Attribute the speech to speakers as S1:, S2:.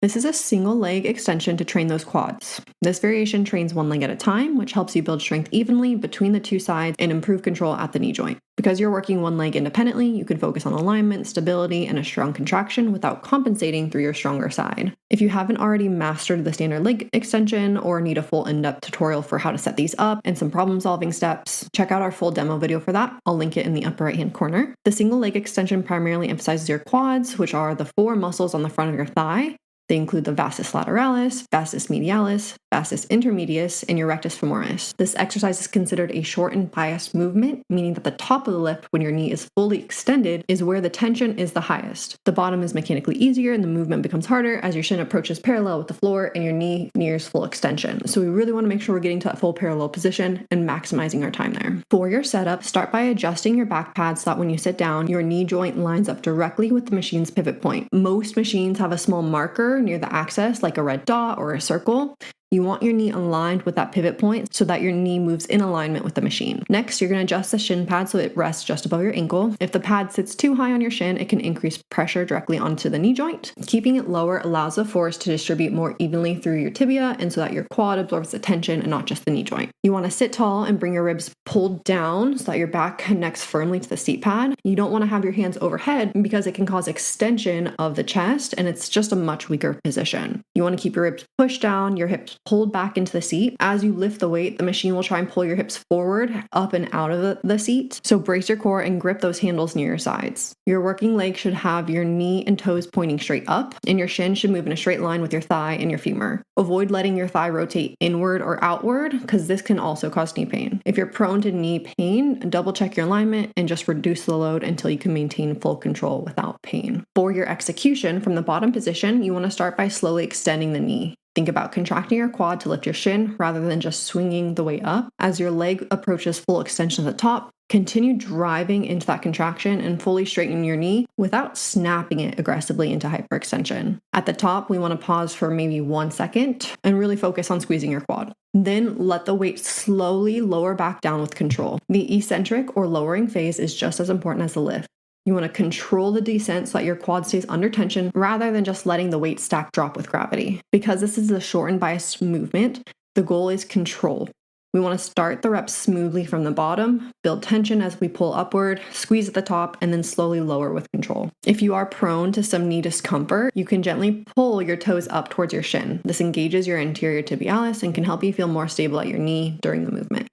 S1: This is a single leg extension to train those quads. This variation trains one leg at a time, which helps you build strength evenly between the two sides and improve control at the knee joint. Because you're working one leg independently, you can focus on alignment, stability, and a strong contraction without compensating through your stronger side. If you haven't already mastered the standard leg extension or need a full in-depth tutorial for how to set these up and some problem-solving steps, check out our full demo video for that. I'll link it in the upper right-hand corner. The single leg extension primarily emphasizes your quads, which are the 4 muscles on the front of your thigh. They include the vastus lateralis, vastus medialis, vastus intermedius, and your rectus femoris. This exercise is considered a short and biased movement, meaning that the top of the lift, when your knee is fully extended, is where the tension is the highest. The bottom is mechanically easier and the movement becomes harder as your shin approaches parallel with the floor and your knee nears full extension. So we really want to make sure we're getting to that full parallel position and maximizing our time there. For your setup, start by adjusting your back pads so that when you sit down, your knee joint lines up directly with the machine's pivot point. Most machines have a small marker near the axis, like a red dot or a circle. You want your knee aligned with that pivot point so that your knee moves in alignment with the machine. Next, you're going to adjust the shin pad so it rests just above your ankle. If the pad sits too high on your shin, it can increase pressure directly onto the knee joint. Keeping it lower allows the force to distribute more evenly through your tibia and so that your quad absorbs the tension and not just the knee joint. You want to sit tall and bring your ribs pulled down so that your back connects firmly to the seat pad. You don't want to have your hands overhead because it can cause extension of the chest and it's just a much weaker position. You want to keep your ribs pushed down, your hips pulled back into the seat. As you lift the weight, the machine will try and pull your hips forward, up and out of the seat. So brace your core and grip those handles near your sides. Your working leg should have your knee and toes pointing straight up, and your shin should move in a straight line with your thigh and your femur. Avoid letting your thigh rotate inward or outward because this can also cause knee pain. If you're prone to knee pain, double check your alignment and just reduce the load until you can maintain full control without pain. For your execution, from the bottom position, you want to start by slowly extending the knee. Think about contracting your quad to lift your shin rather than just swinging the weight up. As your leg approaches full extension at the top, continue driving into that contraction and fully straighten your knee without snapping it aggressively into hyperextension. At the top, we want to pause for maybe 1 second and really focus on squeezing your quad. Then let the weight slowly lower back down with control. The eccentric or lowering phase is just as important as the lift. You want to control the descent so that your quad stays under tension rather than just letting the weight stack drop with gravity. Because this is a short and biased movement, the goal is control. We want to start the reps smoothly from the bottom, build tension as we pull upward, squeeze at the top, and then slowly lower with control. If you are prone to some knee discomfort, you can gently pull your toes up towards your shin. This engages your anterior tibialis and can help you feel more stable at your knee during the movement.